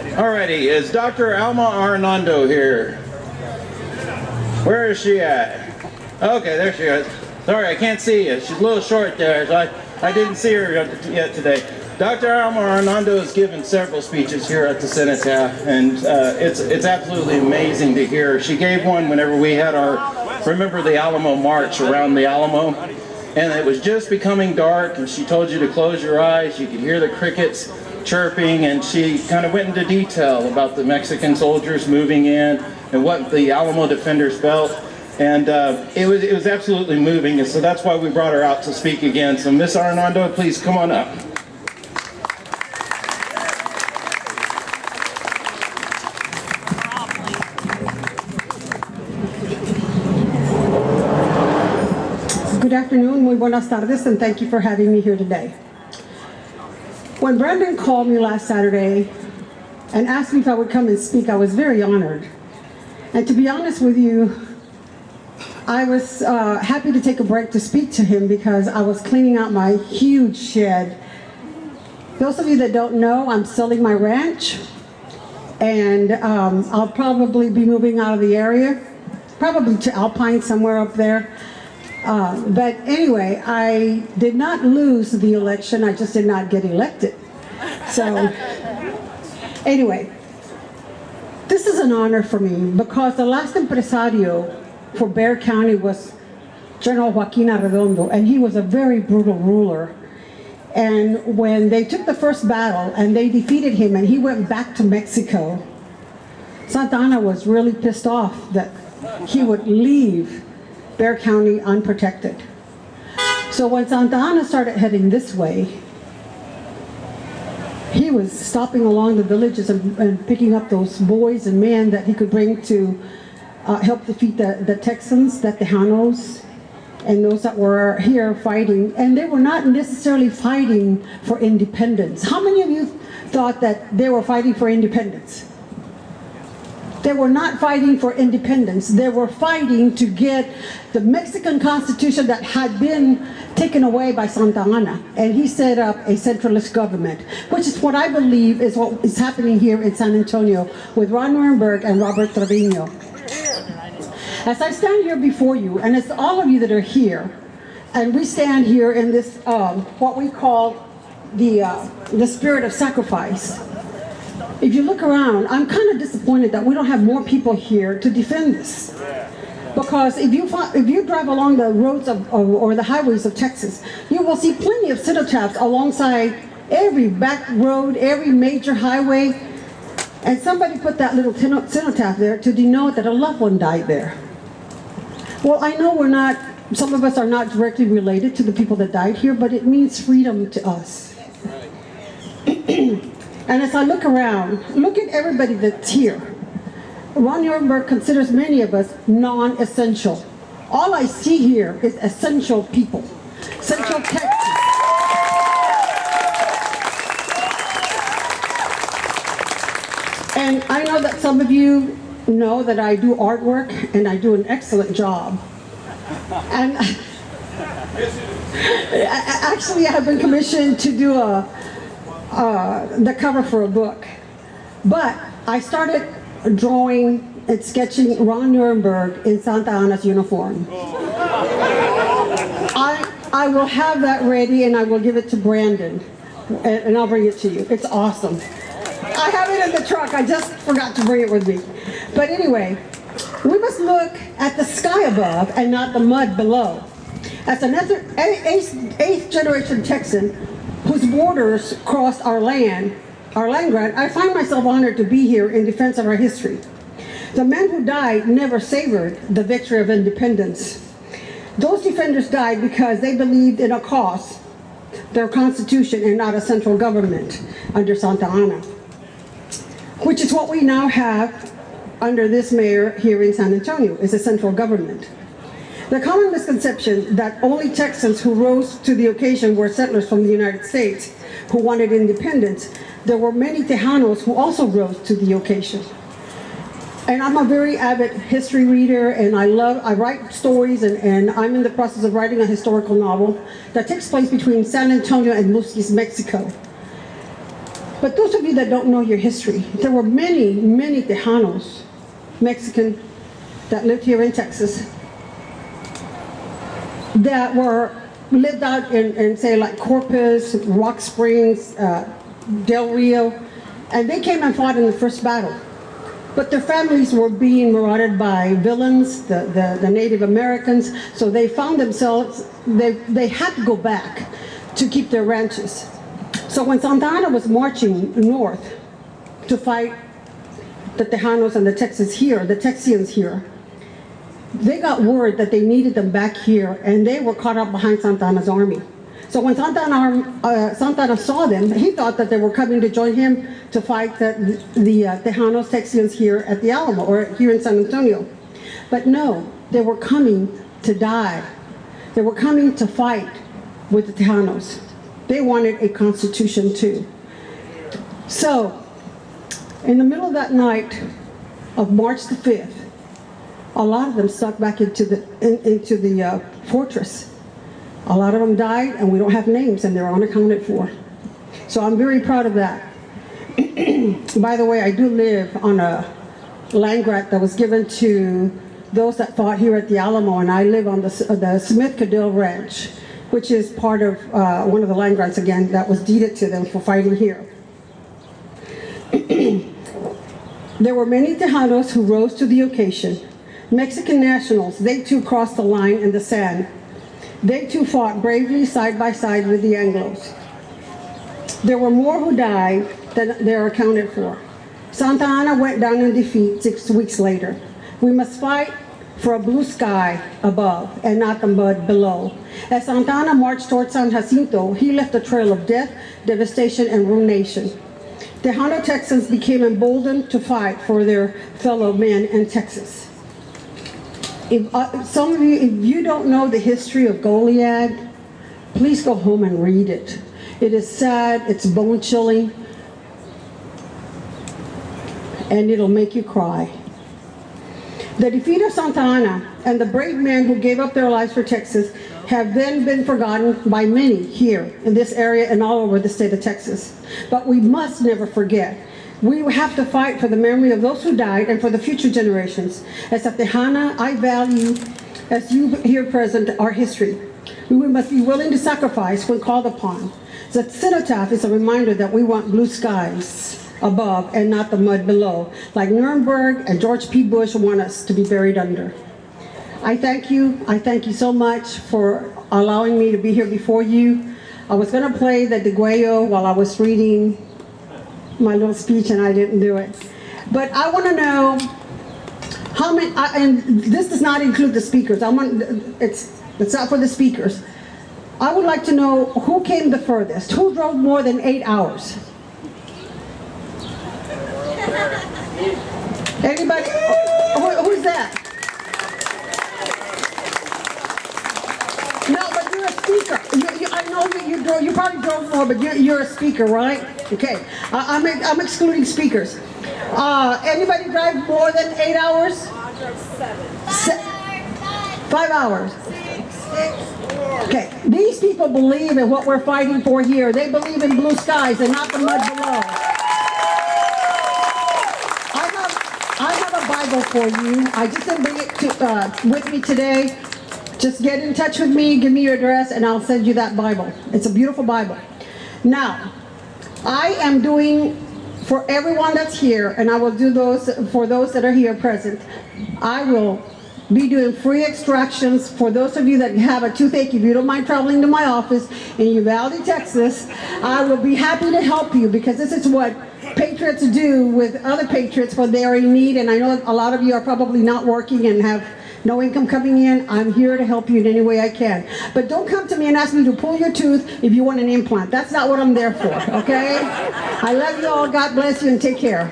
Alrighty, is Dr. Alma Arredondo here? Where is she at? Okay, there she is. Sorry, I can't see you. She's a little short there, so I didn't see her yet today. Dr. Alma Arredondo has given several speeches here at the Cenotaph, and it's absolutely amazing to hear. She gave one whenever we had our Remember the Alamo March around the Alamo, and it was just becoming dark, and she told you to close your eyes. You could hear the crickets chirping, and she kind of went into detail about the Mexican soldiers moving in and what the Alamo defenders felt. And it was absolutely moving, and so that's why we brought her out to speak again. So Miss Arredondo, please come on up. Good afternoon, muy buenas tardes, and thank you for having me here today. When Brandon called me last Saturday and asked me if I would come and speak, I was very honored. And to be honest with you, I was happy to take a break to speak to him because I was cleaning out my huge shed. Those of you that don't know, I'm selling my ranch, and I'll probably be moving out of the area, probably to Alpine, somewhere up there. But anyway, I did not lose the election, I just did not get elected. So anyway, this is an honor for me because the last empresario for Bexar County was General Joaquin Arredondo, and he was a very brutal ruler. And when they took the first battle and they defeated him and he went back to Mexico, Santa Ana was really pissed off that he would leave Bexar County unprotected. So when Santa Ana started heading this way, he was stopping along the villages and picking up those boys and men that he could bring to help defeat the Texans, the Tejanos, and those that were here fighting. And they were not necessarily fighting for independence. How many of you thought that they were fighting for independence? They were not fighting for independence. They were fighting to get the Mexican Constitution that had been taken away by Santa Ana. And he set up a centralist government, which is what I believe is what is happening here in San Antonio with Ron Nuremberg and Robert Trevino. As I stand here before you, and it's all of you that are here, and we stand here in this, what we call the spirit of sacrifice. If you look around, I'm kind of disappointed that we don't have more people here to defend this. Because if you drive along the roads or the highways of Texas, you will see plenty of cenotaphs alongside every back road, every major highway. And somebody put that little cenotaph there to denote that a loved one died there. Well, I know some of us are not directly related to the people that died here, but it means freedom to us. And as I look around, look at everybody that's here. Ron Nuremberg considers many of us non-essential. All I see here is essential people. Central Texas. And I know that some of you know that I do artwork, and I do an excellent job. And actually, I have been commissioned to do the cover for a book. But I started drawing and sketching Ron Nuremberg in Santa Ana's uniform. I will have that ready, and I will give it to Brandon, and I'll bring it to you. It's awesome. I have it in the truck. I just forgot to bring it with me. But anyway, we must look at the sky above and not the mud below. As an eighth generation Texan whose borders crossed our land grant, I find myself honored to be here in defense of our history. The men who died never savored the victory of independence. Those defenders died because they believed in a cause, their constitution, and not a central government under Santa Ana, which is what we now have under this mayor here in San Antonio, is a central government. The common misconception that only Texans who rose to the occasion were settlers from the United States who wanted independence. There were many Tejanos who also rose to the occasion. And I'm a very avid history reader, and I write stories, and I'm in the process of writing a historical novel that takes place between San Antonio and Musquis, Mexico. But those of you that don't know your history, there were many, many Tejanos, Mexican, that lived here in Texas, that lived out in say like Corpus, Rock Springs, Del Rio, and they came and fought in the first battle. But their families were being marauded by villains, the Native Americans, so they found themselves, they had to go back to keep their ranches. So when Santa Anna was marching north to fight the Tejanos and the Texians here, they got word that they needed them back here, and they were caught up behind Santa Anna's army. So when Santa Anna saw them, he thought that they were coming to join him to fight the Tejanos, Texians here at the Alma, or here in San Antonio. But no, they were coming to die. They were coming to fight with the Tejanos. They wanted a constitution too. So, in the middle of that night of March the 5th, a lot of them stuck back into the fortress. A lot of them died, and we don't have names, and they're unaccounted for. So I'm very proud of that. By the way, I do live on a land grant that was given to those that fought here at the Alamo, and I live on the Smith-Cadell Ranch, which is part of one of the land grants, again, that was deeded to them for fighting here. There were many Tejanos who rose to the occasion. Mexican nationals, they too crossed the line in the sand. They too fought bravely side by side with the Anglos. There were more who died than they are accounted for. Santa Anna went down in defeat 6 weeks later. We must fight for a blue sky above and not the mud below. As Santa Anna marched toward San Jacinto, he left a trail of death, devastation, and ruination. Tejano Texans became emboldened to fight for their fellow men in Texas. Some of you, if you don't know the history of Goliad, please go home and read it. It is sad, it's bone-chilling, and it'll make you cry. The defeat of Santa Anna and the brave men who gave up their lives for Texas have then been forgotten by many here in this area and all over the state of Texas. But we must never forget. We have to fight for the memory of those who died and for the future generations. As a Tejana, I value, as you here present, our history. We must be willing to sacrifice when called upon. The cenotaph is a reminder that we want blue skies above and not the mud below, like Nuremberg and George P. Bush want us to be buried under. I thank you so much for allowing me to be here before you. I was going to play the Degüello while I was reading my little speech, and I didn't do it. But I want to know how many, and this does not include the speakers. It's not for the speakers. I would like to know who came the furthest, who drove more than 8 hours. Anybody? Who's that? No, but you're a speaker. I know you probably drove more, but you're a speaker, right? Okay, I'm excluding speakers. Anybody drive more than 8 hours? I drove 7. 5 hours. 6. Okay, these people believe in what we're fighting for here. They believe in blue skies and not the mud below. I have a Bible for you. I just didn't bring it with me today. Just get in touch with me, give me your address, and I'll send you that Bible. It's a beautiful Bible. Now, I am doing, for everyone that's here, and I will do those for those that are here present, I will be doing free extractions for those of you that have a toothache. If you don't mind traveling to my office in Uvalde, Texas, I will be happy to help you, because this is what patriots do with other patriots when they are in need. And I know a lot of you are probably not working and have no income coming in. I'm here to help you in any way I can. But don't come to me and ask me to pull your tooth if you want an implant. That's not what I'm there for, okay? I love you all. God bless you, and take care.